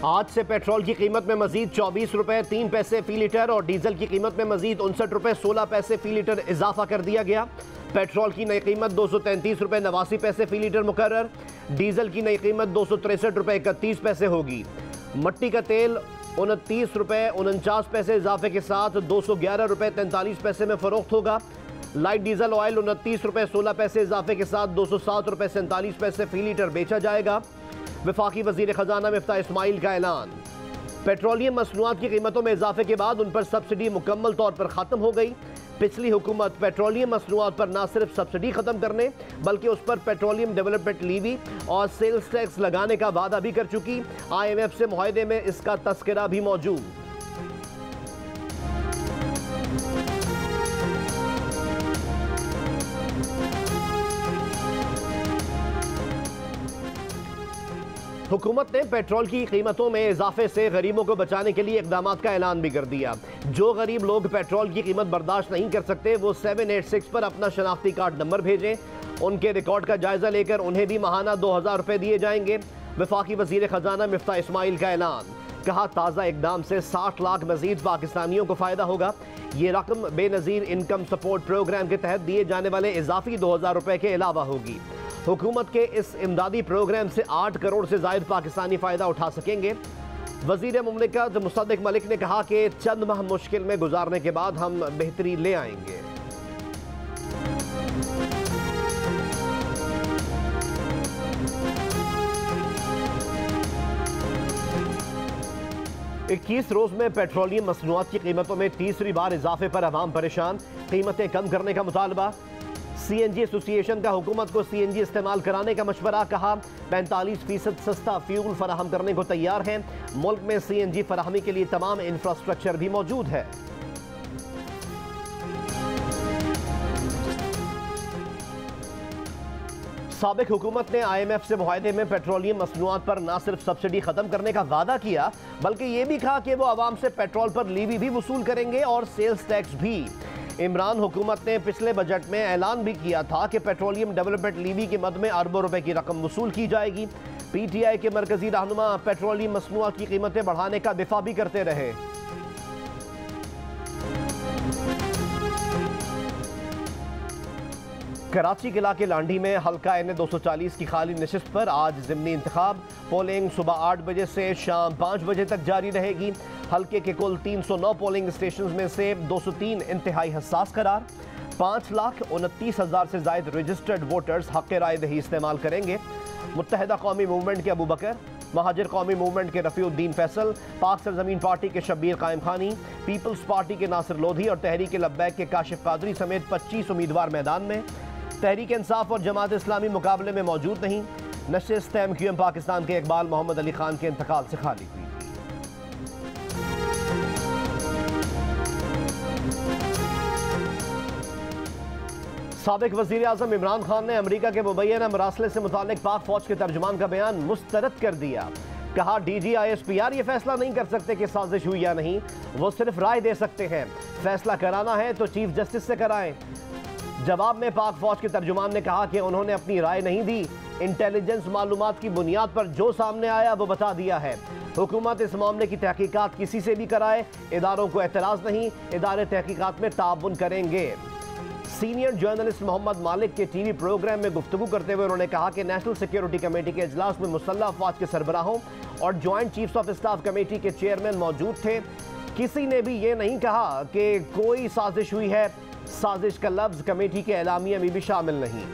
आज से पेट्रोल की कीमत में मजीद 24 रुपए 3 पैसे फी लीटर और डीजल की कीमत में मजीद 59 रुपए 16 पैसे फी लीटर इजाफा कर दिया गया। पेट्रोल की नई कीमत 233 रुपए 89 पैसे फी लीटर मुकर्रर, डीजल की नई कीमत 263 रुपए 31 पैसे होगी। मट्टी का तेल 29 रुपए 49 पैसे इजाफे के साथ 211 रुपए 43 पैसे में फरोख्त होगा। लाइट डीजल ऑयल 29 रुपए 16 पैसे इजाफे के साथ 207 रुपए 47 पैसे फी लीटर बेचा जाएगा। वफाकी वजीर खजाना मिफ्ता इस्माइल का ऐलान। पेट्रोलियम मसनूआत की कीमतों में इजाफे के बाद उन पर सब्सिडी मुकम्मल तौर पर ख़त्म हो गई। पिछली हुकूमत पेट्रोलियम मसनूआत पर न सिर्फ सब्सिडी ख़त्म करने बल्कि उस पर पेट्रोलियम डेवलपमेंट लीवी और सेल्स टैक्स लगाने का वादा भी कर चुकी। IMF से मुआहदे में इसका तस्करा भी मौजूद। हुकूमत ने पेट्रोल की कीमतों में इजाफे से गरीबों को बचाने के लिए इकदाम का ऐलान भी कर दिया। जो गरीब लोग पेट्रोल की कीमत बर्दाश्त नहीं कर सकते वो 786 पर अपना शनाख्ती कार्ड नंबर भेजें। उनके रिकॉर्ड का जायजा लेकर उन्हें भी माहाना 2000 रुपए दिए जाएंगे। वफाकी वजीर खजाना मिफ्ता इस्माइल का ऐलान। कहा, ताज़ा इकदाम से 60 लाख मजीद पाकिस्तानियों को फ़ायदा होगा। ये रकम बेनज़ीर इनकम सपोर्ट प्रोग्राम के तहत दिए जाने वाले इजाफी 2000 रुपए के अलावा होगी। हुकूमत के इस इमदादी प्रोग्राम से 8 करोड़ से ज़ायद पाकिस्तानी फ़ायदा उठा सकेंगे। वज़ीर मुमलिकत मुसद्दिक मलिक ने कहा कि चंद माह मुश्किल में गुजारने के बाद हम बेहतरी ले आएंगे। इक्कीस रोज में पेट्रोलियम मसनूआत की कीमतों में तीसरी बार इजाफे पर अवाम परेशान। कीमतें कम करने का मुतालबा। CNG एसोसिएशन का हुकूमत को CNG इस्तेमाल कराने का मशवरा। कहा, 45% सस्ता फ्यूल फराहम करने को तैयार हैं। मुल्क में CNG फराहमी के लिए तमाम इंफ्रास्ट्रक्चर भी मौजूद है। साबिक हुकूमत ने IMF से मुआहदे में पेट्रोलियम मसनूआत पर न सिर्फ सब्सिडी खत्म करने का वादा किया बल्कि ये भी कहा कि वो आवाम से पेट्रोल पर लीवी भी वसूल करेंगे और सेल्स टैक्स भी। इमरान हुकूमत ने पिछले बजट में ऐलान भी किया था कि पेट्रोलियम डेवलपमेंट लीवी के मद में अरबों रुपए की रकम वसूल की जाएगी। PTI के मरकजी रहनुमा पेट्रोलियम मसनूआत की कीमतें बढ़ाने का दिफा भी करते रहे। कराची के इलाके लांडी में हल्का NA 240 की खाली नशिस्त पर आज ज़िमनी इंतखाब। पोलिंग सुबह 8 बजे से शाम 5 बजे तक जारी रहेगी। हल्के के कुल 309 पोलिंग स्टेशन में से 203 इंतहाई हसास करार। 5,29,000 से ज़ायद रजिस्टर्ड वोटर्स हक़ राय दही इस्तेमाल करेंगे। मुत्तहिदा कौमी मूवमेंट के अबू बकर, महाजिर कौमी मूवमेंट के रफ़ीउद्दीन फैसल, पाक सरज़मीन पार्टी के शब्बीर कायम खानी, पीपल्स पार्टी के नासिर लोधी और तहरीक लब्बैक के काशिफ कादरी समेत 25 उम्मीदवार मैदान में। तहरीक इंसाफ और जमात इस्लामी मुकाबले में मौजूद नहीं। नशिस्त MQM पाकिस्तान के इकबाल मोहम्मद अली खान के इंतकाल से खाली हुई थी। साबिक वज़ीर आज़म इमरान खान ने अमेरिका के मुबैना मरासले से मुताल्लिक पाक फौज के तर्जुमान का बयान मुस्तरद कर दिया। कहा, DG ISPR ये फैसला नहीं कर सकते कि साजिश हुई या नहीं, वो सिर्फ राय दे सकते हैं। फैसला कराना है तो चीफ जस्टिस से कराएं। जवाब में पाक फौज के तर्जुमान ने कहा कि उन्होंने अपनी राय नहीं दी। इंटेलिजेंस मालूमात की बुनियाद पर जो सामने आया वो बता दिया है। हुकूमत इस मामले की तहकीकात किसी से भी कराए, इदारों को एतराज़ नहीं, इदारे तहकीकात में ताउन करेंगे। सीनियर जर्नलिस्ट मोहम्मद मालिक के TV प्रोग्राम में गुफ्तगू करते हुए उन्होंने कहा कि नेशनल सिक्योरिटी कमेटी के इजलास में मुसल्लह अफवाज के सरबराहों और joint chiefs of staff committee के चेयरमैन मौजूद थे। किसी ने भी ये नहीं कहा कि कोई साजिश हुई है। साजिश का लफ्ज कमेटी के एलामिया में भी शामिल नहीं।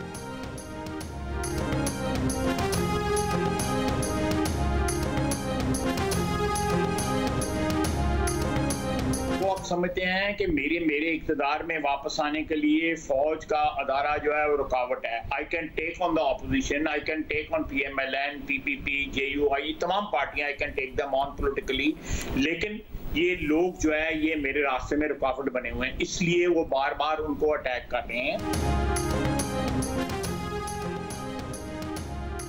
वो आप समझते हैं कि मेरे इक़्तिदार में वापस आने के लिए फौज का अदारा जो है वो रुकावट है। I can take on the opposition, I can take on PMLN, PPP, JUI, तमाम पार्टियां, I can take them on politically, लेकिन ये लोग जो है ये मेरे रास्ते में रुकावट बने हुए हैं, इसलिए वो बार बार उनको अटैक कर रहे हैं।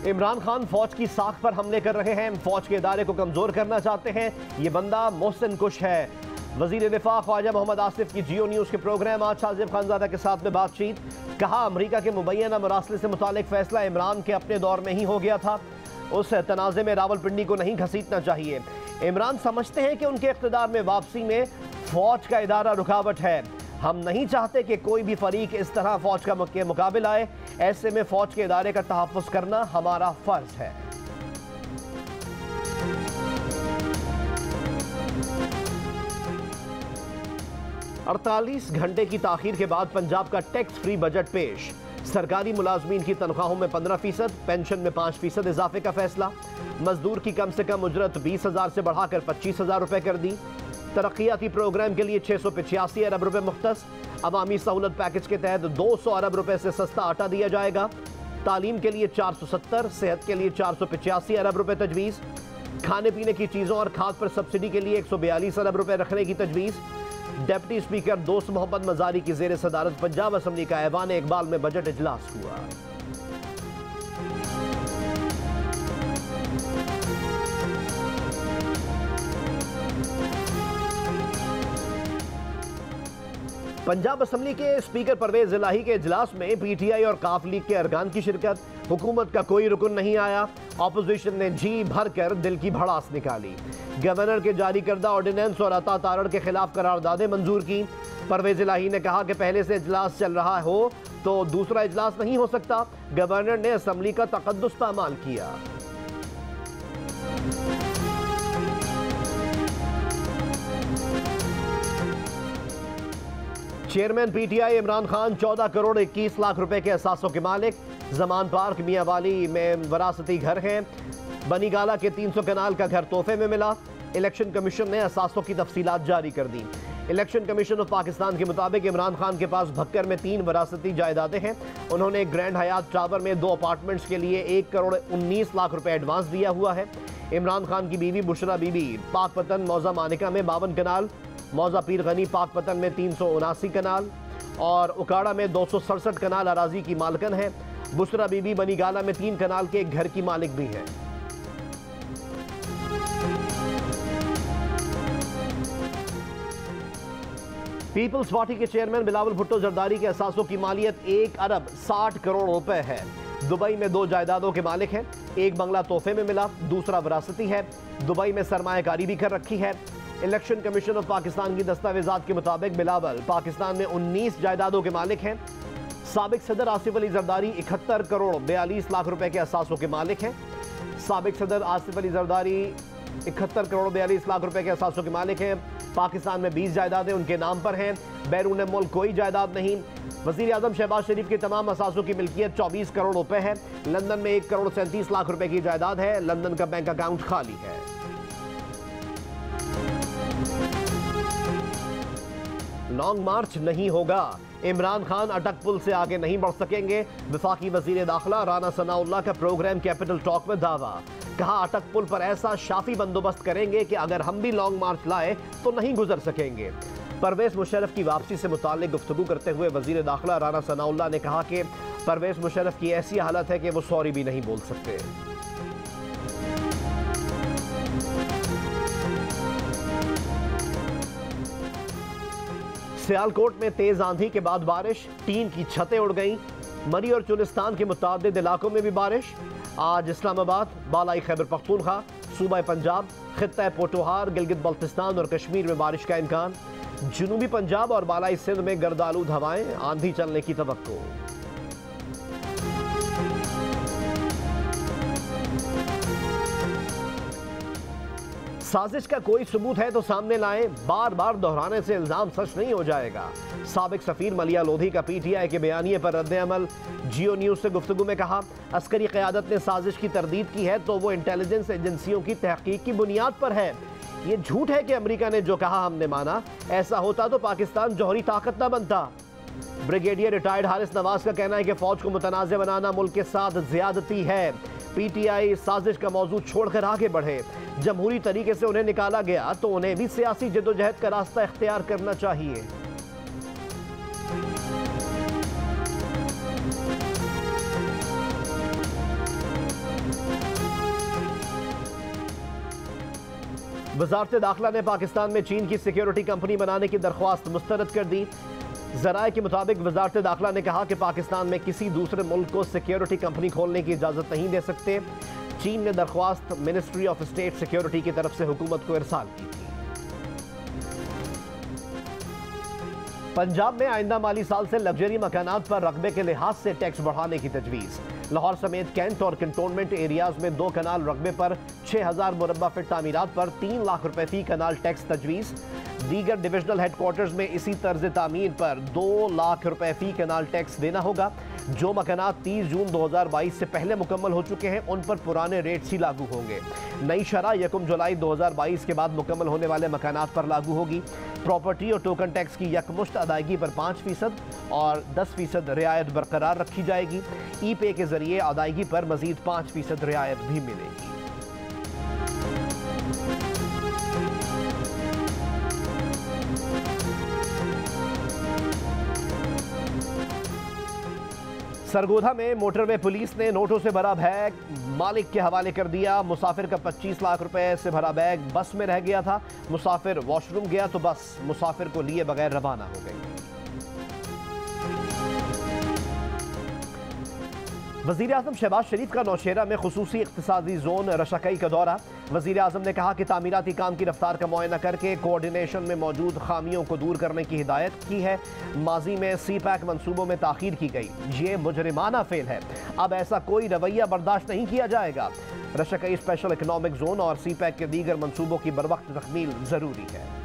इमरान खान फौज की साख पर हमले कर रहे हैं, फौज के इदारे को कमजोर करना चाहते हैं। ये बंदा मोहसिन कुश है। वजीर दिफा ख्वाजा मोहम्मद आसिफ की जियो न्यूज़ के प्रोग्राम आज शाजिब खानजादा के साथ में बातचीत। कहा, अमरीका के मुबैना मरासले से मुतालिक फैसला इमरान के अपने दौर में ही हो गया था। उस तनाज़े में रावलपिंडी को नहीं घसीटना चाहिए। इमरान समझते हैं कि उनके इख्तिदार में वापसी में फौज का इदारा रुकावट है। हम नहीं चाहते कि कोई भी फरीक इस तरह फौज के मुकाबिल आए। ऐसे में फौज के इदारे का तहफ़्फ़ुज़ करना हमारा फर्ज है। अड़तालीस घंटे की ताखीर के बाद पंजाब का टैक्स फ्री बजट पेश। सरकारी मुलाजमीन की तनख्वाहों में 15%, पेंशन में 5% इजाफे का फैसला। मजदूर की कम से कम उजरत 20,000 से बढ़ाकर 25,000 रुपए कर दी। तरक्याती प्रोग्राम के लिए 685 अरब रुपए मुख्तस। अवामी सहूलत पैकेज के तहत 200 अरब रुपए से सस्ता आटा दिया जाएगा। तालीम के लिए 470, सेहत के लिए 485 अरब रुपए तजवीज़। खाने पीने की चीज़ों और खाद पर सब्सिडी के लिए 142 अरब रुपए रखने की तजवीज़। डिप्टी स्पीकर दोस्त मोहम्मद मजारी की जेर सदारत पंजाब असम्बली का ऐवान इकबाल में बजट इजलास हुआ। पंजाब असम्बली के स्पीकर परवेज इलाही के इजलास में पीटीआई और काफ लीग के अरकान की शिरकत। हुकूमत का कोई रुकन नहीं आया। ऑपोजिशन ने जी भर कर दिल की भड़ास निकाली। गवर्नर के जारी करदा ऑर्डिनेंस और अता तारण के खिलाफ करारदादें मंजूर की। परवेज इलाही ने कहा कि पहले से इजलास चल रहा हो तो दूसरा इजलास नहीं हो सकता। गवर्नर ने असम्बली का तकद्दुस पामाल किया। चेयरमैन पीटीआई इमरान खान 14 करोड़ 21 लाख रुपए के असासों के मालिक। जमान पार्क मियां वाली में वरासती घर हैं। बनीगाला के 300 कनाल का घर तोहफे में मिला। इलेक्शन कमीशन ने असासों की तफसीलात जारी कर दी। इलेक्शन कमीशन ऑफ पाकिस्तान के मुताबिक इमरान खान के पास भक्कर में 3 वरासती जायदादें हैं। उन्होंने ग्रैंड हयात टावर में 2 अपार्टमेंट्स के लिए 1 करोड़ 19 लाख रुपए एडवांस दिया हुआ है। इमरान खान की बीवी बुशरा बीबी पाकपतन मौजा मानिका में 52 कनाल, मौजा पीर गनी पाकपतन में 379 कनाल और उकाड़ा में 267 कनाल अराजी की मालकन है। बुशरा बीबी बनीगाला में 3 कनाल के एक घर की मालिक भी है। पीपल्स पार्टी के चेयरमैन बिलावल भुट्टो जरदारी के असासों की मालियत 1 अरब 60 करोड़ रुपए है। दुबई में 2 जायदादों के मालिक हैं। एक बंगला तोहफे में मिला, दूसरा विरासती है। दुबई में सरमायाकारी भी कर रखी है। इलेक्शन कमीशन ऑफ पाकिस्तान की दस्तावेजात के मुताबिक बिलावल पाकिस्तान में 19 जायदादों के मालिक हैं। साबिक सदर आसिफ अली जरदारी 71 करोड़ 42 लाख रुपए के असासों के मालिक हैं। साबिक सदर आसिफ अली जरदारी 71 करोड़ 42 लाख रुपए के असासों के मालिक हैं। पाकिस्तान में 20 जायदादें उनके नाम पर हैं। बैरून मुल्क कोई जायदाद नहीं। वजीर आजम शहबाज शरीफ के तमाम असासों की मिल्कियत 24 करोड़ रुपए है। लंदन में 1 करोड़ 37 लाख रुपए की जायदाद है। लंदन का बैंक अकाउंट खाली है। लॉन्ग मार्च नहीं होगा। इमरान खान अटक पुल से आगे नहीं बढ़ सकेंगे। वफाकी वजीर दाखिला राना सनाउल्लाह का प्रोग्राम कैपिटल टॉक में दावा। कहा अटक पुल पर ऐसा शाफी बंदोबस्त करेंगे कि अगर हम भी लॉन्ग मार्च लाए तो नहीं गुजर सकेंगे। परवेज मुशर्रफ की वापसी से मुताल्लिक गुफ्तगू करते हुए वजीर दाखिला राना सनाउल्लाह ने कहा कि परवेज मुशर्रफ की ऐसी हालत है कि वो सॉरी भी नहीं बोल सकते। सियालकोट में तेज आंधी के बाद बारिश, टीन की छतें उड़ गईं। मरी और चुलिस्तान के मुतादिद इलाकों में भी बारिश। आज इस्लामाबाद, बालाई खैबर पख्तूनख्वा, सूबा पंजाब, खित्ता पोटोहार, गिलगित बल्तिस्तान और कश्मीर में बारिश का इम्कान। जनूबी पंजाब और बालाई सिंध में गर्दालूद हवाएं, आंधी चलने की तवक्को। साजिश का कोई सबूत है तो सामने लाएं। बार बार दोहराने से इल्जाम सच नहीं हो जाएगा। साबिक सफीर मलिया लोधी का पीटीआई के बयानिए पर रद्द-ए-अमल। जियो न्यूज से गुफ्तगू में कहा अस्करी क़यादत ने साजिश की तरदीद की है तो वो इंटेलिजेंस एजेंसियों की तहकीक की बुनियाद पर है। ये झूठ है कि अमेरिका ने जो कहा हमने माना। ऐसा होता तो पाकिस्तान जौहरी ताकत न बनता। ब्रिगेडियर रिटायर्ड हारिस नवाज का कहना है कि फौज को मुतनाज़ बनाना मुल्क के साथ ज्यादती है। पीटीआई साजिश का मौजूद छोड़कर आगे बढ़े। जमहूरी तरीके से उन्हें निकाला गया तो उन्हें भी सियासी जद्दोजहद का रास्ता इख्तियार करना चाहिए। वज़ारत दाखिला ने पाकिस्तान में चीन की सिक्योरिटी कंपनी बनाने की दरख्वास्त मुस्तरद कर दी। ज़राए के मुताबिक वज़ारत दाखिला ने कहा कि पाकिस्तान में किसी दूसरे मुल्क को सिक्योरिटी कंपनी खोलने की इजाज़त नहीं दे सकते। चीन ने दरख्वास्त मिनिस्ट्री ऑफ स्टेट सिक्योरिटी की तरफ से हुकूमत को इरसाल की थी। पंजाब में आइंदा माली साल से लग्जरी मकानात पर रकबे के लिहाज से टैक्स बढ़ाने की तजवीज़। लाहौर समेत कैंट और कंटोनमेंट एरियाज में 2 कनाल रकबे पर 6000 मुरब्बा फीट तामीरात पर 3 लाख रुपए फी कनाल टैक्स तजवीज़। दीगर डिविजनल हेडक्वार्टर्स में इसी तर्ज तामीर पर 2 लाख रुपए फी कनाल टैक्स देना होगा। जो मकानात 30 जून 2022 से पहले मुकम्मल हो चुके हैं उन पर पुराने रेट्स ही लागू होंगे। नई शरह 1 जुलाई 2022 के बाद मुकम्मल होने वाले मकानात पर लागू होगी। प्रॉपर्टी और टोकन टैक्स की यकमुश्त अदायगी पर 5% और 10% रियायत बरकरार रखी जाएगी। ई पे के जरिए अदायगी पर मजीद 5% रियायत भी मिलेगी। सरगोधा में मोटरवे पुलिस ने नोटों से भरा बैग मालिक के हवाले कर दिया। मुसाफिर का 25 लाख रुपए से भरा बैग बस में रह गया था। मुसाफिर वॉशरूम गया तो बस मुसाफिर को लिए बगैर रवाना हो गई। वज़ीर आज़म शहबाज शरीफ का नौशेरा में खुसूसी इक़्तिसादी जोन रशाकई का दौरा। वज़ीर आज़म ने कहा कि तामीराती काम की रफ्तार का मुआयना करके कोऑर्डिनेशन में मौजूद खामियों को दूर करने की हिदायत की है। माजी में सी पैक मनसूबों में ताख़ीर की गई, ये मुजरिमाना फेल है। अब ऐसा कोई रवैया बर्दाश्त नहीं किया जाएगा। रशाकई स्पेशल इकनॉमिक जोन और सी पैक के दीगर मनसूबों की बरवक्त तकमील ज़रूरी है।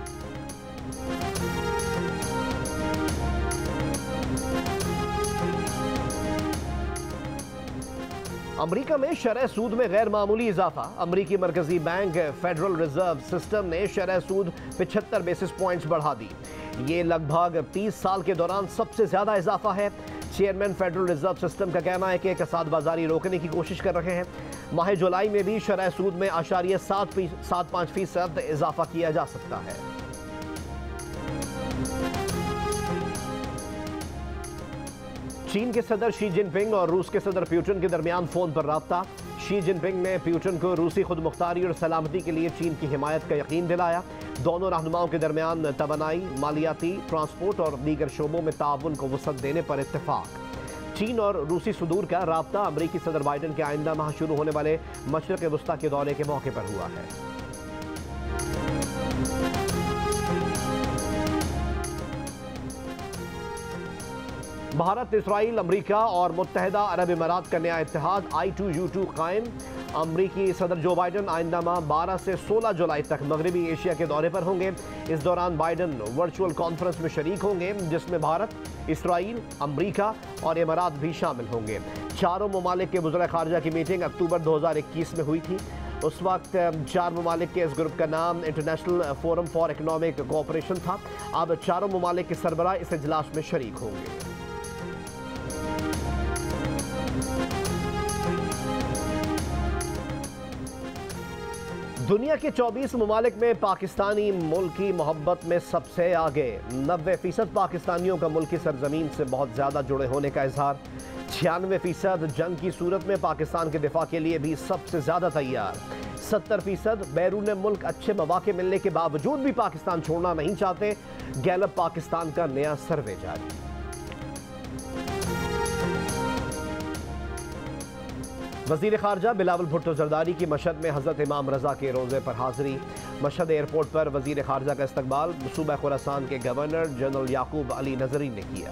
अमरीका में शरह सूद में गैर मामूली इजाफा। अमरीकी मरकजी बैंक फेडरल रिजर्व सिस्टम ने शरह सूद 75 बेसिस पॉइंट्स बढ़ा दी। ये लगभग 30 साल के दौरान सबसे ज्यादा इजाफा है। चेयरमैन फेडरल रिजर्व सिस्टम का कहना है कि कसाद बाजारी रोकने की कोशिश कर रहे हैं। माह जुलाई में भी शरह सूद में 0.75% इजाफा किया जा सकता है। चीन के सदर शी जिनपिंग और रूस के सदर पुतिन के दरमियान फोन पर राब्ता। शी जिनपिंग ने पुतिन को रूसी खुद मुख्तारी और सलामती के लिए चीन की हिमायत का यकीन दिलाया। दोनों रहनुमाओं के दरमियान तवानाई, मालियाती, ट्रांसपोर्ट और दीगर शोबों में ताउन को वसअत देने पर इत्तेफाक। चीन और रूसी सदूर का राब्ता अमरीकी सदर बाइडन के आइंदा माह शुरू होने वाले मशरिक़ वस्ता के दौरे के मौके पर हुआ है। भारत, इसराइल, अमरीका और मुत्तहिदा अरब इमारात का नया इत्तेहाद I2U2 कायम। अमरीकी सदर जो बाइडन आइंदा माह 12 से 16 जुलाई तक मगरबी एशिया के दौरे पर होंगे। इस दौरान बाइडन वर्चुअल कॉन्फ्रेंस में शरीक होंगे जिसमें भारत, इसराइल, अमरीका और इमारात भी शामिल होंगे। चारों ममालिक के वज़ीर ख़ारजा की मीटिंग अक्टूबर 2021 में हुई थी। उस वक्त 4 ममालिक के इस ग्रुप का नाम international forum for economic cooperation था। अब चारों ममालिक के सरबराह इस इजलास में शरीक होंगे। दुनिया के 24 ममालिक में पाकिस्तानी मुल्की मोहब्बत में सबसे आगे। 90% पाकिस्तानियों का मुल्की सरजमीन से बहुत ज़्यादा जुड़े होने का इजहार। 96% जंग की सूरत में पाकिस्तान के दिफा के लिए भी सबसे ज़्यादा तैयार। 70% बैरून मुल्क अच्छे मौके मिलने के बावजूद भी पाकिस्तान छोड़ना नहीं चाहते। गैलप पाकिस्तान का नया सर्वे जारी। वज़ीर ख़ारजा बिलावल भुट्टो ज़रदारी की मशहद में हज़रत इमाम रज़ा के रोज़े पर हाज़िरी। मशहद एयरपोर्ट पर वज़ीर ख़ारजा का इस्तकबाल सूबा खुरासान के गवर्नर जनरल याकूब अली नज़री ने किया।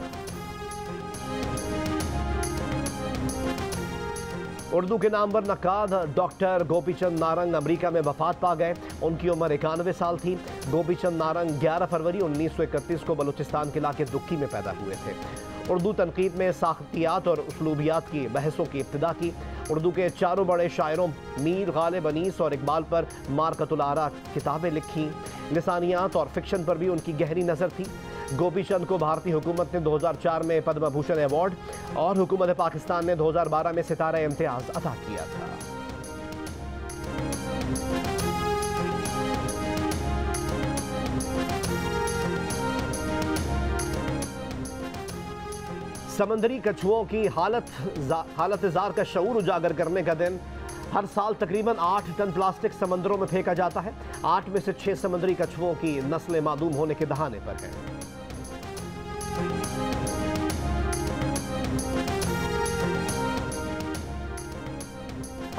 उर्दू के नामवर नक्काद डॉक्टर गोपीचंद नारंग अमरीका में वफात पा गए। उनकी उम्र 91 साल थी। गोपीचंद नारंग 11 फरवरी 1931 को बलूचिस्तान के इलाके दुक्की में पैदा हुए थे। उर्दू तनकीद में साख्तियात और उसलूबियात की बहसों की इब्तिदा की। उर्दू के चारों बड़े शायरों मीर, गालिब, अनीस और इकबाल पर मारकतुल आरा किताबें लिखीं। लिसानियात और फिक्शन पर भी उनकी गहरी नज़र थी। गोपीचंद को भारतीय हुकूमत ने 2004 में पद्म भूषण अवार्ड और हुकूमत पाकिस्तान ने 2012 में सितारा इम्तियाज अता किया था। समंदरी कछुओं की हालत जार का शऊर उजागर करने का दिन। हर साल तकरीबन 8 टन प्लास्टिक समंदरों में फेंका जाता है। 8 में से 6 समुद्री कछुओं की नस्लें मादूम होने के दहाने पर हैं।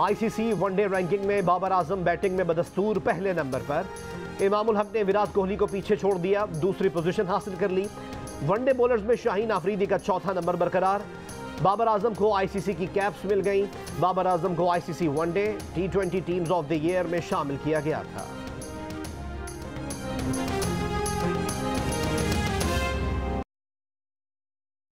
आईसीसी वनडे रैंकिंग में बाबर आजम बैटिंग में बदस्तूर पहले नंबर पर। इमामुल हक ने विराट कोहली को पीछे छोड़ दिया, दूसरी पोजीशन हासिल कर ली। वनडे बॉलर्स में शाहीन आफरीदी का चौथा नंबर बरकरार। बाबर आजम को आईसीसी की कैप्स मिल गई। बाबर आजम को ICC one day T20 teams of the year में शामिल किया गया था।